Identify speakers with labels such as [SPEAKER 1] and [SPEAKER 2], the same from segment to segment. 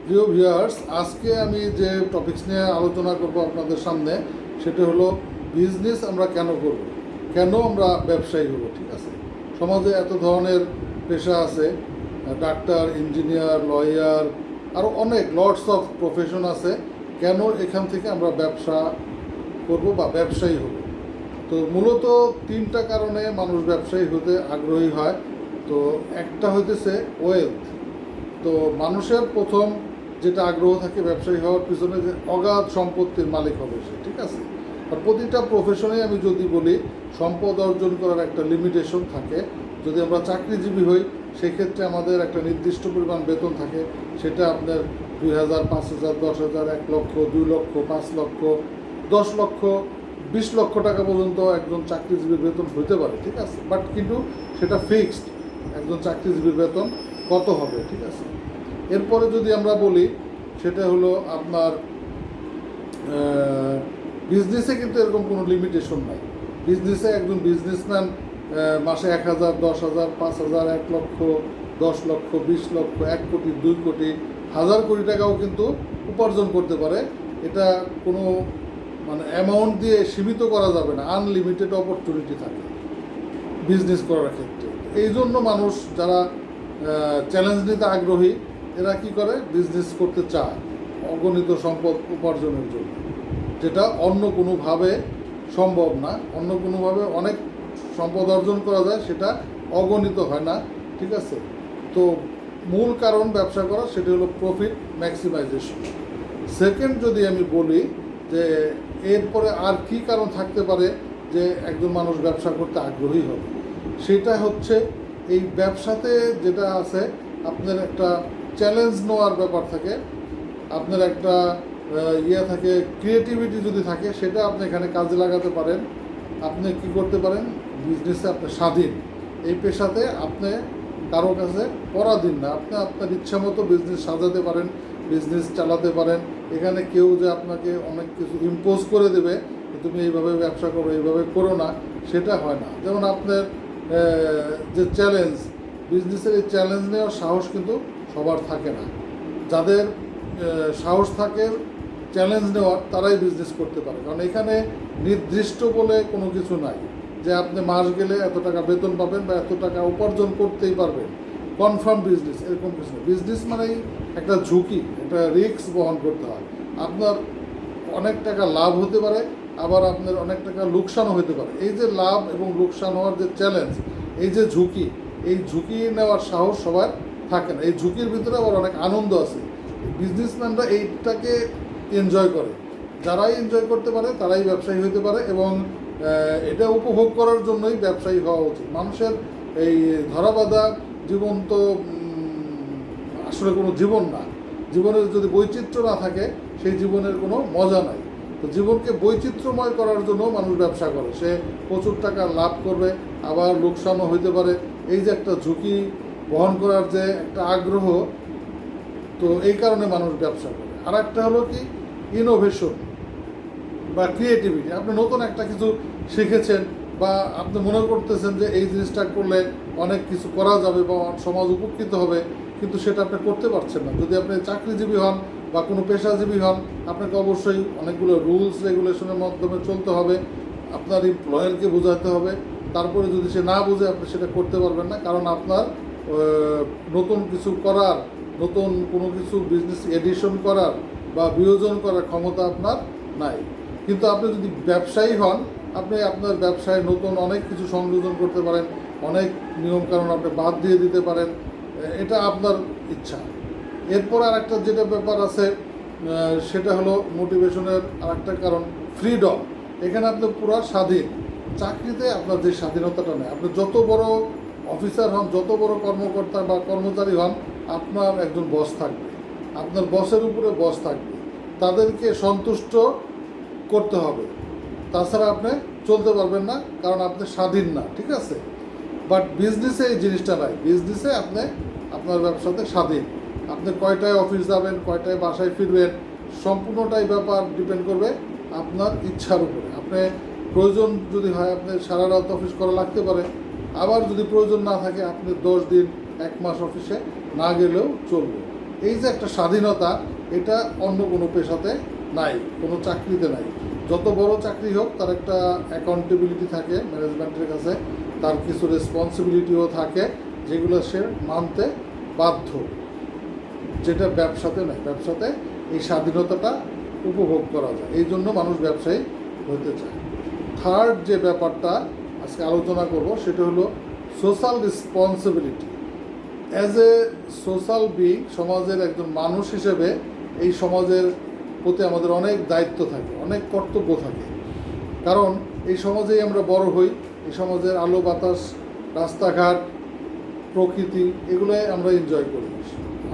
[SPEAKER 1] প্রিয় ভিউয়ার্স, আজকে আমি যে টপিকস নিয়ে আলোচনা করব আপনাদের সামনে, সেটা হলো বিজনেস আমরা কেন করব, কেন আমরা ব্যবসায়ী হব। ঠিক আছে, সমাজে এত ধরনের পেশা আছে, ডাক্তার, ইঞ্জিনিয়ার, লয়ার, আরও অনেক লটস অফ প্রফেশন আছে। কেন এখান থেকে আমরা ব্যবসা করব বা ব্যবসায়ী হব? তো মূলত তিনটা কারণে মানুষ ব্যবসায়ী হতে আগ্রহী হয়। তো একটা হইতেছে ওয়েলথ। তো মানুষের প্রথম যেটা আগ্রহ থাকে ব্যবসায়ী হওয়ার পিছনে, যে অগাধ সম্পত্তির মালিক হবে সে। ঠিক আছে, আর প্রতিটা প্রফেশনে আমি যদি বলি, সম্পদ অর্জন করার একটা লিমিটেশন থাকে। যদি আমরা চাকরিজীবী হই, সেক্ষেত্রে আমাদের একটা নির্দিষ্ট পরিমাণ বেতন থাকে। সেটা আপনার 2,000, 5,000, 10,000, 1 লক্ষ, 2 লক্ষ, 5 লক্ষ, 10 লক্ষ, 20 লক্ষ টাকা পর্যন্ত একজন চাকরিজীবীর বেতন হতে পারে। ঠিক আছে, বাট কিন্তু সেটা ফিক্সড, একজন চাকরিজীবীর বেতন কত হবে। ঠিক আছে, এরপরে যদি আমরা বলি, সেটা হলো আপনার বিজনেসে কিন্তু এরকম কোনো লিমিটেশন নাই। বিজনেসে একজন বিজনেসম্যান মাসে 1,000, 10,000, 5,000, 1 লক্ষ, 10 লক্ষ, 20 লক্ষ, 1 কোটি, 2 কোটি, 1,000 কোটি টাকাও কিন্তু উপার্জন করতে পারে। এটা কোনো অ্যামাউন্ট দিয়ে সীমিত করা যাবে না, আনলিমিটেড অপরচুনিটি থাকে বিজনেস করার ক্ষেত্রে। এই জন্য মানুষ যারা চ্যালেঞ্জ নিতে আগ্রহী, এরা কি করে, বিজনেস করতে চায় অগণিত সম্পদ উপার্জনের জন্য, যেটা অন্য কোনোভাবে সম্ভব না। অন্য কোনোভাবে অনেক সম্পদ অর্জন করা যায়, সেটা অগণিত হয় না। ঠিক আছে, তো মূল কারণ ব্যবসা করা সেটা হলো প্রফিট ম্যাক্সিমাইজেশন। সেকেন্ড যদি আমি বলি যে এরপরে আর কি কারণ থাকতে পারে যে একজন মানুষ ব্যবসা করতে আগ্রহী হবে, সেটা হচ্ছে এই ব্যবসাতে যেটা আছে, আপনার একটা চ্যালেঞ্জ নেওয়ার ব্যাপার থাকে, আপনার একটা থাকে, ক্রিয়েটিভিটি যদি থাকে, সেটা আপনি এখানে কাজে লাগাতে পারেন। আপনি কি করতে পারেন, বিজনেসে আপনি স্বাধীন। এই পেশাতে আপনি কারো কাছে পরাধীন না, আপনি আপনার ইচ্ছা মতো বিজনেস সাজাতে পারেন, বিজনেস চালাতে পারেন। এখানে কেউ যে আপনাকে অনেক কিছু ইম্পোজ করে দেবে, তুমি এইভাবে ব্যবসা করো, এইভাবে করো না, সেটা হয় না। যেমন আপনার যে চ্যালেঞ্জ, বিজনেসের এই চ্যালেঞ্জ নেওয়ার সাহস কিন্তু সবার থাকে না। যাদের সাহস থাকে চ্যালেঞ্জ নেওয়ার, তারাই বিজনেস করতে পারে। কারণ এখানে নির্দিষ্ট বলে কোনো কিছু নাই যে আপনি মাস গেলে এত টাকা বেতন পাবেন বা এত টাকা উপার্জন করতেই পারবেন, কনফার্ম বিজনেস, এরকম কিছু না। বিজনেস মানেই একটা ঝুঁকি, একটা রিস্ক বহন করতে হয়। আপনার অনেক টাকা লাভ হতে পারে, আবার আপনার অনেক টাকা লোকসানও হতে পারে। এই যে লাভ এবং লোকসান হওয়ার যে চ্যালেঞ্জ, এই যে ঝুঁকি, এই ঝুঁকি নেওয়ার সাহস সবার থাকে না। এই ঝুঁকির ভিতরে আবার অনেক আনন্দ আছে। বিজনেসম্যানরা এইটাকে এনজয় করে। যারাই এনজয় করতে পারে তারাই ব্যবসায়ী হতে পারে, এবং এটা উপভোগ করার জন্যই ব্যবসায়ী হওয়া উচিত। মানুষের এই ধরাবাঁধা জীবন তো আসলে কোনো জীবন না। জীবনের যদি বৈচিত্র্য না থাকে, সেই জীবনের কোনো মজা নাই। তো জীবনকে বৈচিত্র্যময় করার জন্য মানুষ ব্যবসা করে। সে প্রচুর টাকা লাভ করবে, আবার লোকসানও হইতে পারে। এই যে একটা ঝুঁকি বহন করার যে একটা আগ্রহ, তো এই কারণে মানুষ ব্যবসা করে। আর একটা হলো কি, ইনোভেশন বা ক্রিয়েটিভিটি। আপনি নতুন একটা কিছু শিখেছেন, বা আপনি মনে করতেছেন যে এই জিনিসটা করলে অনেক কিছু করা যাবে বা সমাজ উপকৃত হবে, কিন্তু সেটা আপনি করতে পারছেন না। যদি আপনি চাকরিজীবী হন বা কোনো পেশাজীবী হন, আপনাকে অবশ্যই অনেকগুলো রুলস রেগুলেশনের মাধ্যমে চলতে হবে, আপনার এমপ্লয়ারকে বোঝাতে হবে। তারপরে যদি সে না বুঝে, আপনি সেটা করতে পারবেন না। কারণ আপনার নতুন কিছু করার, নতুন কোনো কিছু বিজনেস এডিশন করার বা বিয়োজন করার ক্ষমতা আপনার নাই। কিন্তু আপনি যদি ব্যবসায়ী হন, আপনি আপনার ব্যবসায় নতুন অনেক কিছু সংযোজন করতে পারেন, অনেক নিয়মকানুন আপনি বাদ দিয়ে দিতে পারেন। এটা আপনার ইচ্ছা। এরপর আর একটা যেটা ব্যাপার আছে, সেটা হলো মোটিভেশনের আর একটা কারণ, ফ্রিডম। এখানে আপনি পুরো স্বাধীন। চাকরিতে আপনার যে স্বাধীনতাটা নেই, আপনি যত বড় অফিসার হন, যত বড় কর্মকর্তা বা কর্মচারী হন, আপনার একজন বস থাকবে, আপনার বসের উপরে বস থাকবে, তাদেরকে সন্তুষ্ট করতে হবে। তাছাড়া আপনি চলতে পারবেন না, কারণ আপনি স্বাধীন না। ঠিক আছে, বাট বিজনেসে এই জিনিসটা নাই। বিজনেসে আপনি আপনার ব্যবসাতে স্বাধীন। আপনি কয়টায় অফিস যাবেন, কয়টায় বাসায় ফিরবেন, সম্পূর্ণটাই ব্যাপার ডিপেন্ড করবে আপনার ইচ্ছার উপরে। আপনি প্রয়োজন যদি হয়, আপনি সারা রাত অফিস করা লাগতে পারে। আবার যদি প্রয়োজন না থাকে, আপনি 10 দিন, 1 মাস অফিসে না গেলেও চলবে। এই যে একটা স্বাধীনতা, এটা অন্য কোনো পেশাতে নাই, কোনো চাকরিতে নাই। যত বড় চাকরি হোক তার একটা অ্যাকাউন্টেবিলিটি থাকে ম্যানেজমেন্টের কাছে, তার কিছু রেসপন্সিবিলিটিও থাকে যেগুলো সে মানতে বাধ্য, যেটা ব্যবসাতে নাই। ব্যবসাতে এই স্বাধীনতাটা উপভোগ করা যায়, এই জন্য মানুষ ব্যবসায়ী হতে চায়। থার্ড যে ব্যাপারটা আজকে আলোচনা করব সেটা হলো social responsibility. As a social being, সমাজের একজন মানুষ হিসেবে এই সমাজের প্রতি আমাদের অনেক দায়িত্ব থাকে, অনেক কর্তব্য থাকে। কারণ এই সমাজেই আমরা বড় হই, এই সমাজের আলো বাতাস, রাস্তাঘাট, প্রকৃতি, এগুলোই আমরা এনজয় করি।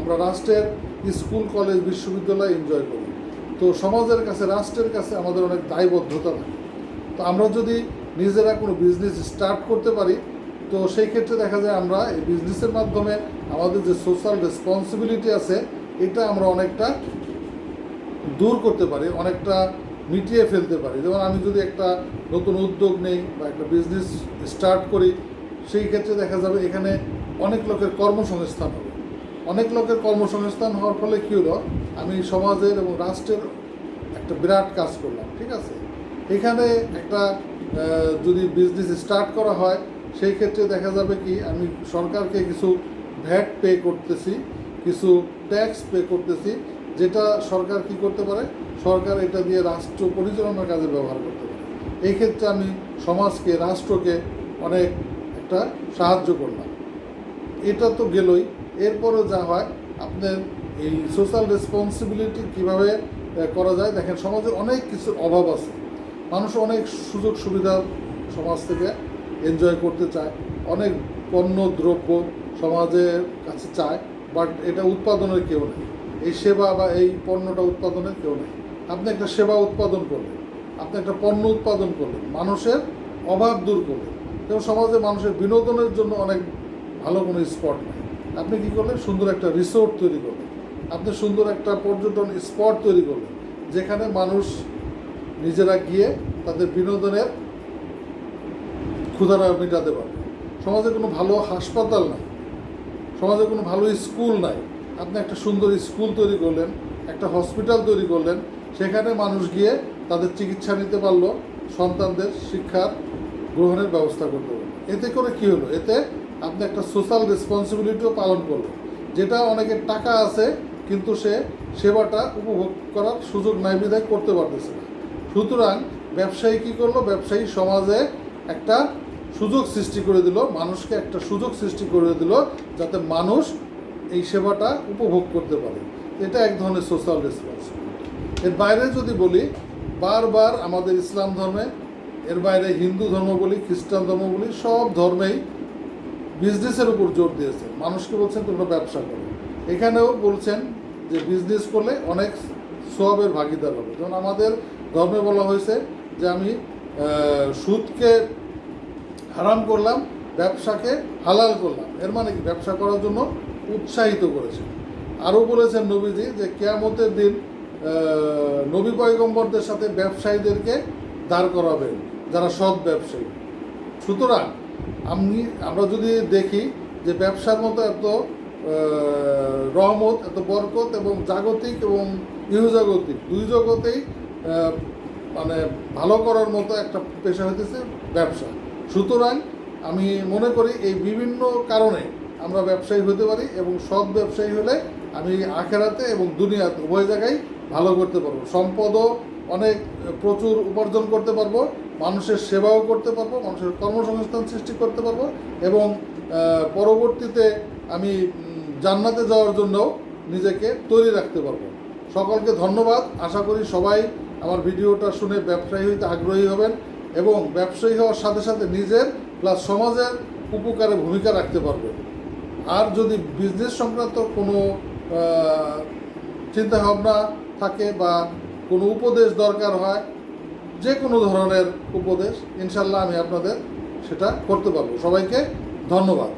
[SPEAKER 1] আমরা রাষ্ট্রের স্কুল কলেজ বিশ্ববিদ্যালয় এনজয় করি। তো সমাজের কাছে, রাষ্ট্রের কাছে আমাদের অনেক দায়বদ্ধতা থাকে। তো আমরা যদি নিজেরা কোনো বিজনেস স্টার্ট করতে পারি, তো সেই ক্ষেত্রে দেখা যায় আমরা এই বিজনেসের মাধ্যমে আমাদের যে সোশ্যাল রেসপন্সিবিলিটি আছে এটা আমরা অনেকটা দূর করতে পারি, অনেকটা মিটিয়ে ফেলতে পারি। যেমন আমি যদি একটা নতুন উদ্যোগ নেই বা একটা বিজনেস স্টার্ট করি, সেই ক্ষেত্রে দেখা যাবে এখানে অনেক লোকের কর্মসংস্থান হবে। অনেক লোকের কর্মসংস্থান হওয়ার ফলে কী হলো, আমি সমাজের এবং রাষ্ট্রের একটা বিরাট কাজ করলাম। ঠিক আছে, এখানে একটা যদি বিজনেস স্টার্ট করা হয়, সেই ক্ষেত্রে দেখা যাবে কি আমি সরকারকে কিছু ভ্যাট পে করতেছি, কিছু ট্যাক্স পে করতেছি, যেটা সরকার কি করতে পারে, সরকার এটা দিয়ে রাষ্ট্র পরিচালনার কাজে ব্যবহার করতে পারে। এই ক্ষেত্রে আমি সমাজকে, রাষ্ট্রকে অনেক একটা সাহায্য করলাম। এটা তো গেলই, এরপরও যা হয় আপনার এই সোশ্যাল রেসপন্সিবিলিটি কীভাবে করা যায়। দেখেন, সমাজে অনেক কিছুর অভাব আছে, মানুষ অনেক সুযোগ সুবিধা সমাজ থেকে এনজয় করতে চায়, অনেক পণ্য দ্রব্য সমাজের কাছে চায়, বাট এটা উৎপাদনের কেউ নেই। এই সেবা বা এই পণ্যটা উৎপাদনের কেউ নেই। আপনি একটা সেবা উৎপাদন করলেন, আপনি একটা পণ্য উৎপাদন করলেন, মানুষের অভাব দূর করলেন। যেমন সমাজে মানুষের বিনোদনের জন্য অনেক ভালো কোনো স্পট নেই, আপনি কী করলেন, সুন্দর একটা রিসোর্ট তৈরি করলেন, আপনি সুন্দর একটা পর্যটন স্পট তৈরি করলেন, যেখানে মানুষ নিজেরা গিয়ে তাদের বিনোদনের ক্ষুধাটা মেটাতে পারবে। সমাজে কোনো ভালো হাসপাতাল নাই, সমাজে কোনো ভালো স্কুল নাই, আপনি একটা সুন্দর স্কুল তৈরি করলেন, একটা হসপিটাল তৈরি করলেন, সেখানে মানুষ গিয়ে তাদের চিকিৎসা নিতে পারলো, সন্তানদের শিক্ষা গ্রহণের ব্যবস্থা করতে পারলো। এতে করে কী হলো, এতে আপনি একটা সোশ্যাল রেসপন্সিবিলিটিও পালন করলেন। যেটা অনেকের টাকা আছে কিন্তু সে সেবাটা উপভোগ করার সুযোগ নাই বিধায় করতে পারতেছে না। সুতরাং ব্যবসায়ী কী করলো, ব্যবসায়ী সমাজে একটা সুযোগ সৃষ্টি করে দিল, মানুষকে একটা সুযোগ সৃষ্টি করে দিল যাতে মানুষ এই সেবাটা উপভোগ করতে পারে। এটা এক ধরনের সোশ্যাল রেসপন্সিবিলিটি। এর বাইরে যদি বলি, বারবার আমাদের ইসলাম ধর্মে, এর বাইরে হিন্দু ধর্ম বলি, খ্রিস্টান ধর্ম বলি, সব ধর্মেই বিজনেসের উপর জোর দিয়েছে। মানুষকে বলছেন তোমরা ব্যবসা করো। এখানেও বলছেন যে বিজনেস করলে অনেক সওয়াবের ভাগিদার হবে। যেমন আমাদের ধর্মে বলা হয়েছে যে আমি সুদকে হারাম করলাম, ব্যবসাকে হালাল করলাম। এর মানে কি, ব্যবসা করার জন্য উৎসাহিত করেছেন। আরও বলেছেন নবীজি যে কিয়ামতের দিন নবী পয়গম্বরদের সাথে ব্যবসায়ীদেরকে দাঁড় করাবেন, যারা সৎ ব্যবসায়ী। সুতরাং আমরা যদি দেখি যে ব্যবসার মতো এত রহমত, এত বরকত এবং জাগতিক এবং ইহজাগতিক দুই জগতেই মানে ভালো করার মতো একটা পেশা হইতেছে ব্যবসা। সুতরাং আমি মনে করি এই বিভিন্ন কারণে আমরা ব্যবসায়ী হতে পারি, এবং সৎ ব্যবসায়ী হলে আমি আখেরাতে এবং দুনিয়াতে উভয় জায়গায় ভালো করতে পারবো। সম্পদও অনেক প্রচুর উপার্জন করতে পারবো, মানুষের সেবাও করতে পারবো, মানুষের কর্মসংস্থান সৃষ্টি করতে পারবো, এবং পরবর্তীতে আমি জান্নাতে যাওয়ার জন্যও নিজেকে তৈরি রাখতে পারবো। সকলকে ধন্যবাদ। আশা করি সবাই আমার ভিডিওটা শুনে ব্যবসায়ী হইতে আগ্রহী হবেন, এবং ব্যবসায়ী হওয়ার সাথে সাথে নিজের প্লাস সমাজের উপকারে ভূমিকা রাখতে পারবেন। আর যদি বিজনেস সংক্রান্ত কোনো চিন্তাভাবনা থাকে বা কোনো উপদেশ দরকার হয়, যে কোনো ধরনের উপদেশ, ইনশাল্লাহ আমি আপনাদের সেটা করতে পারবো। সবাইকে ধন্যবাদ।